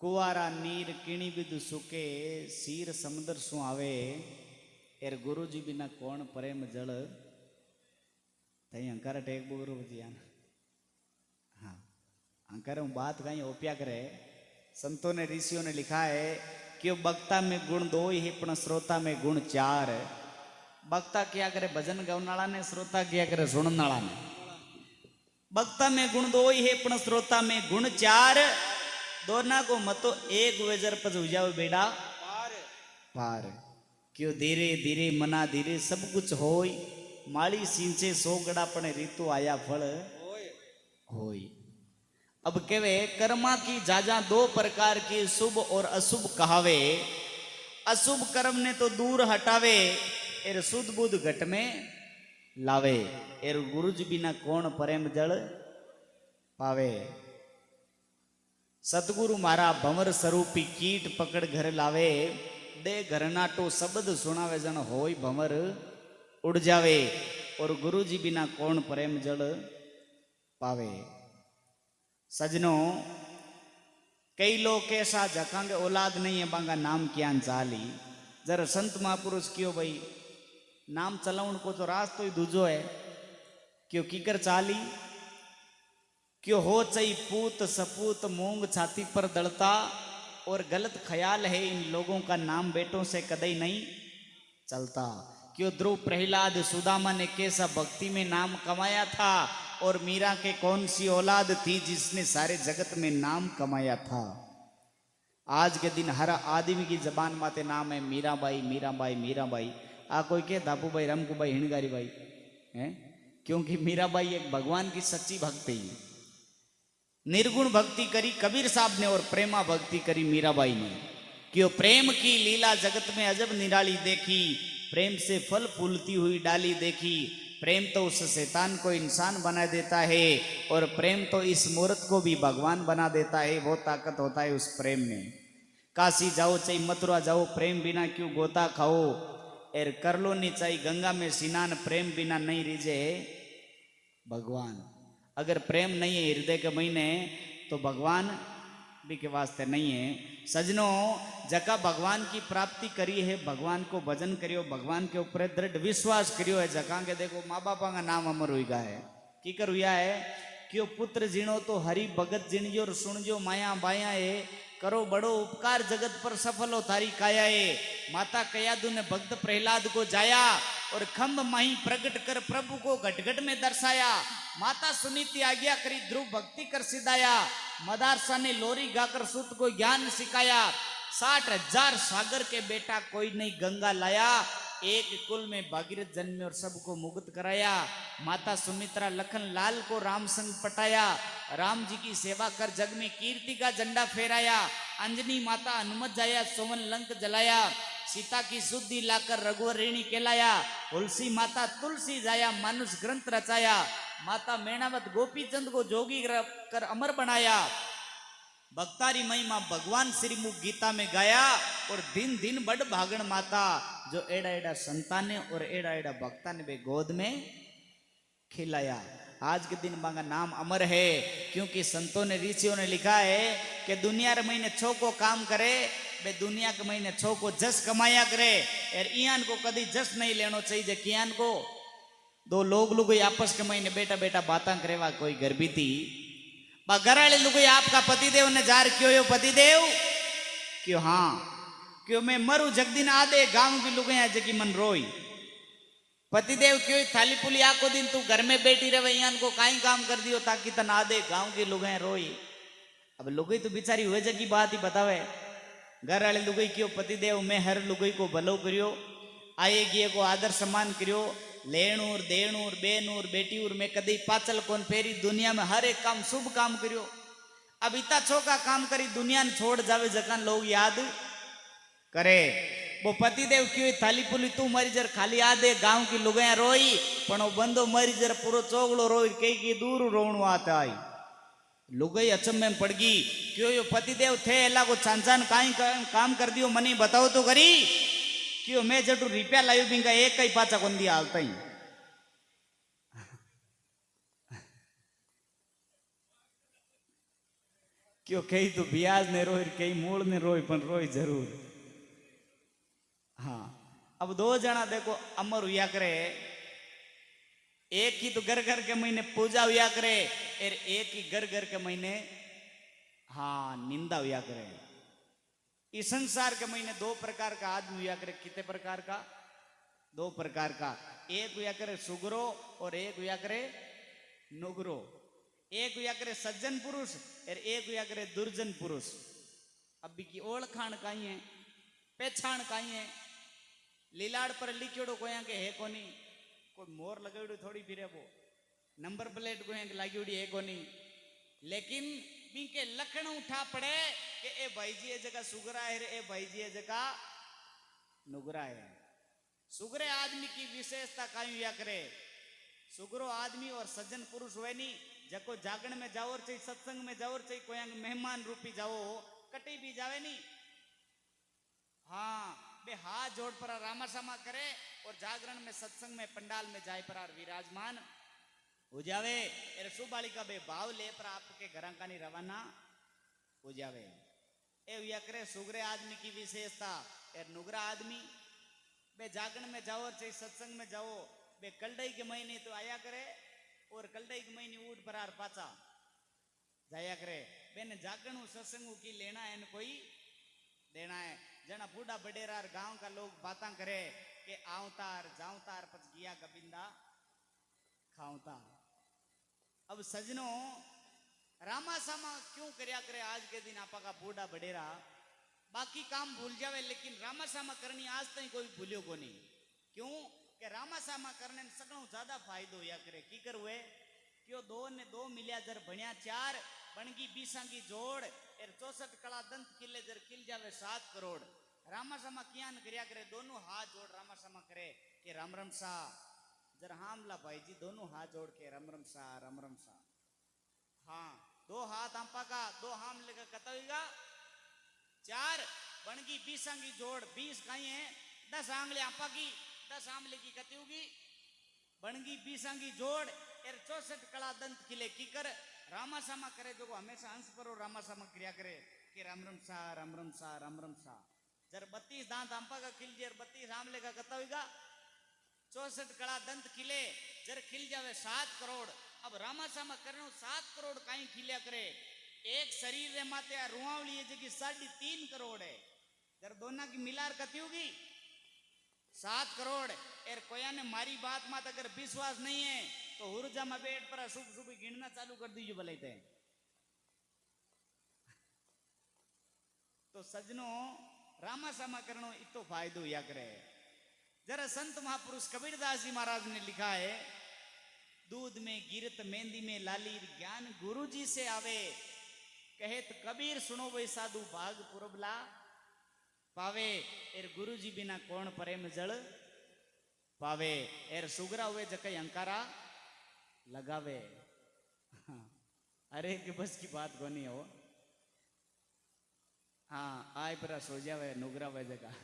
कुवारा नीर किणी बिदु सुके सीर समुद्र सु आवे एर गुरुजी बिना कौन प्रेम जल तई अंकार टेक बोरो बजियान। हाँ अंकार हूँ बात कहीं ओपिया करे। संतों ने ऋषियों ने लिखा है कि वक्ता में गुण दो ही पण श्रोता में गुण चार। वक्ता क्या करे भजन गावनाला ने, श्रोता क्या करे सुननाला ने। वक्ता में गुण दो ही पण श्रोता में गुण चार। दोना को मतो एक वेजर पज जाओ बेड़ा पार पार। क्यों धीरे धीरे मना धीरे सब कुछ होय। माली सिंचे सोगड़ा पने ऋतु आया फल होय। अब केवे कर्मा की जाजा दो प्रकार की शुभ और अशुभ कहावे। अशुभ कर्म ने तो दूर हटावे एर शुद्ध बुद्ध घट में लावे। एर गुरुज बिना कौन प्रेम जल पावे। सतगुरु मारा भंवर स्वरूपी कीट पकड़ घर लावे। दे घर नाटो शब्द सुनावे जन होय भंवर उड़ जावे। और गुरु जी बिना कौन प्रेम जल पावे। सजनों कई लोग ऐसा जखांगे औलाद नहीं है बांगा नाम क्या चाली। जरा संत महापुरुष क्यों भाई नाम चलाउण को तो रास्तो ही दूजो है। क्यों कीकर चाली क्यों हो चई पूत सपूत मूंग छाती पर दलता। और गलत ख्याल है इन लोगों का नाम बेटों से कदई नहीं चलता। क्यों ध्रुव प्रहलाद सुदामा ने कैसा भक्ति में नाम कमाया था। और मीरा के कौन सी औलाद थी जिसने सारे जगत में नाम कमाया था। आज के दिन हर आदमी की जबान माते नाम है मीराबाई मीराबाई मीराबाई। आ कोई के धापू भाई रमकू भाई हिणगारी भाई है। क्योंकि मीराबाई एक भगवान की सच्ची भक्ति। निर्गुण भक्ति करी कबीर साहब ने और प्रेमा भक्ति करी मीराबाई ने। क्यों प्रेम की लीला जगत में अजब निराली देखी। प्रेम से फल फूलती हुई डाली देखी। प्रेम तो उस शैतान को इंसान बना देता है और प्रेम तो इस मूर्त को भी भगवान बना देता है। वो ताकत होता है उस प्रेम में। काशी जाओ चाहे मथुरा जाओ प्रेम बिना क्यों गोता खाओ। एर कर लो नहीं चाहे गंगा में स्नान प्रेम बिना नहीं रिजे भगवान। अगर प्रेम नहीं है हृदय के महीने तो भगवान भी के वास्ते नहीं है। सजनों जका भगवान की प्राप्ति करी है भगवान को भजन करियो भगवान के ऊपर दृढ़ विश्वास करियो है। जका के देखो माँ बापा का नाम अमर हुई गा है की कर हुआ है। क्यों पुत्र जिणो तो हरि भगत जिणजो और सुनजो माया बाया है। करो बड़ो उपकार जगत पर सफल हो थारी काया है। माता कयादु ने भक्त प्रहलाद को जाया और खम्भ माही प्रकट कर प्रभु को घट घट में दर्शाया। माता सुनीति आज्ञा करी ध्रुव भक्ति कर सिधाया। मदारसा ने लोरी गाकर सुत को ज्ञान सिखाया। 60,000 सागर के बेटा कोई नहीं गंगा लाया। एक कुल में भागीरथ जन्मे और सबको मुक्त कराया। माता सुमित्रा लखन लाल को राम संग पटाया। राम जी की सेवा कर जग में कीर्ति का झंडा फहराया। अंजनी माता हनुमत जाया सोवन लंक जलाया। सीता की शुद्धि लाकर रघुवर ऋणी कहलाया। तुलसी माता तुलसी जाया मानुष ग्रंथ रचाया। माता मैणावत गोपी चंद को जोगी कर अमर बनाया। भक्तारी महिमा भगवान श्रीमुख गीता में गाया। और दिन दिन बड़ भागण माता जो एड़ा एड़ा संतान ने और एड़ा एड़ा भक्ता ने बे गोद में खिलाया। आज के दिन बांगा नाम अमर है क्योंकि संतों ने ऋषियों ने लिखा है कि दुनिया रे महीने छो को काम करे बे दुनिया के महीने छो को जस कमाया करे। और इयान को कभी जस नहीं लेनो चाहिए कियान को। दो लोग आपस के महीने बेटा बेटा बातें करेवा कोई गर्भी थी घराले लोग आपका पतिदेव ने जार क्यों यो पतिदेव क्यों। हाँ क्यों मैं मरू जगदिन आदे गांव की लोग जगी मन रोई। पतिदेव क्यों थाली पुली आको दिन तू घर में बैठी रहे यहाँ को काई काम कर दियो ताकि तना आदे गांव के लोग रोई। अब लोग तो बेचारी हुए जगी बात ही बतावे। घर वाले लुगई क्यों पतिदेव मैं हर लुगई को भलो करियो आएगी को आदर सम्मान करियो। लेणूर देणूर बेनूर बेटीऊर में कदी पाचल कौन फेरी दुनिया में हर एक काम शुभ काम करियो। अब इतना छोका काम करी दुनिया ने छोड़ जावे जकान लोग याद करे। वो पतिदेव क्यों थाली पुली तू मरी जर खाली आदे गांव की लुगाया रोई पण वो बंदो मरी जर पूरो चोगलो रोई कई दूर रोवणु आता आई। लुगई अचंभे में पड़ गई क्यों यो पतिदेव थे एला को चांचान काई काम कर दियो मनी बताओ तो करी। क्यों मैं जटू रिप्या लायु बिंगा एक कई पाचा कोन दिया हालता ही। क्यों कई तो ब्याज ने रोई कई मूल ने रोई पर रोई जरूर। हाँ अब दो जना देखो अमर हुआ करे, एक ही तो घर घर के महीने पूजा हुआ करे और एक ही घर घर के महीने हाँ निंदा हुआ करे। इस संसार के महीने दो प्रकार का आदमी हुआ करे। कितने प्रकार का? दो प्रकार का। एक हुआ करे सुगरो और एक हुआ करे नुगरो। एक हुआ करे सज्जन पुरुष और एक हुआ करे दुर्जन पुरुष। अभी की ओळखाण काई है, पहचान काई है? लीलाड़ पर लिखियोड़ो कोया के है कोनी, कोई मोर लगावड़ो थोड़ी फिरे वो, नंबर प्लेट कोया के लागियोड़ी है कोनी, लेकिन बी के लखण उठा पड़े कि ए भाई जी ये जगह सुगरा है, ए भाई जी ये जगह नुगरा है। सुगरे आदमी की विशेषता काई हुआ करे? सुगरो आदमी और सज्जन पुरुष हुए नहीं, जको जागरण में जाओ और चाहिए, सत्संग में जाओ और चाहिए, कोई मेहमान रूपी जाओ कटी भी जावे नहीं। हाँ बे हाथ जोड़ पर रामासामा करे और जागरण में सत्संग में पंडाल में जाए पर विराजमान हो जावे। अरे सुबालिका बे भाव ले पर आपके घर का नहीं रवाना हो जावे। ए हुआ करे सुगरे आदमी की विशेषता। और नुगरा आदमी बे जागरण में जाओ और चाहिए, सत्संग में जाओ, बे कलडई के महीने तो आया करे और कलडई के महीने ऊट परार पाचा जाया करे। बेने जागरण सत्संग की लेना है कोई देना है। जना बूढ़ा बडेरार गांव का लोग बातें करे कि आवतार जाऊतार पच गिया गबिंदा खाऊता। अब सजनों रामासामा क्यों करया करे? आज के दिन आपा का बूढ़ा बडेरा बाकी काम भूल जावे, लेकिन रामासामा करनी आज तक कोई भूलियो को नहीं। क्यों कि रामासामा करने में सगळों ज्यादा फायदो या करे। की कर हुए क्यों दो ने दो मिलिया जर बनिया चार, बनगी बीसांगी जोड़ और 64 कला दंत किले जर किल जावे 7 करोड़। रामासामा किया न करया करे? दोनों हाथ जोड़ रामासामा करे कि राम राम सा। जर हामला भाई जी दोनों हाथ जोड़ के राम राम सा राम राम सा। हाँ दो हाथ आंपा का, दो हाम लेकर कतवेगा 4, बनगी बीसांगी जोड़ 20 काई है 10 आंगले आंपा की, 10 आंगले की कती होगी बनगी बीसांगी जोड़ और 64 कला दंत किले की कर रामासामा करे। जो हमेशा हंस पर रामासामा क्रिया करे कि राम राम सा राम राम सा राम राम सा। जर 32 दांत आंपा का खिल जाए 32 आंवले का कता होगा 64 कला दंत किले जर खिल जावे 7 करोड़। अब रामासामा करनो 7 करोड़ काई खिलिया करे? एक शरीर रे माते रुआवली जगह 3.5 करोड़ है। जर दोनों की मिलार कती होगी 7 करोड़। और कोया ने मारी बात मत अगर विश्वास नहीं है तो हुरजा में बैठ पर सुबह सुबह गिनना चालू कर दीजिए भले थे। तो सजनों रामासामा करनो इतो फायदो या करे। जरा संत महापुरुष कबीरदास जी महाराज ने लिखा है, दूध में गिरत मेहंदी में लाली ज्ञान गुरु जी से आवे, कहेत कबीर सुनो वे साधु भाग पुरबला पावे। एर गुरु जी बिना कौन प्रेम जल पावे। एर सुगरा हुए जकई अंकारा लगावे। अरे के बस की बात कोनी हो। हाँ आय परा सो जावे नुगरा वे जगह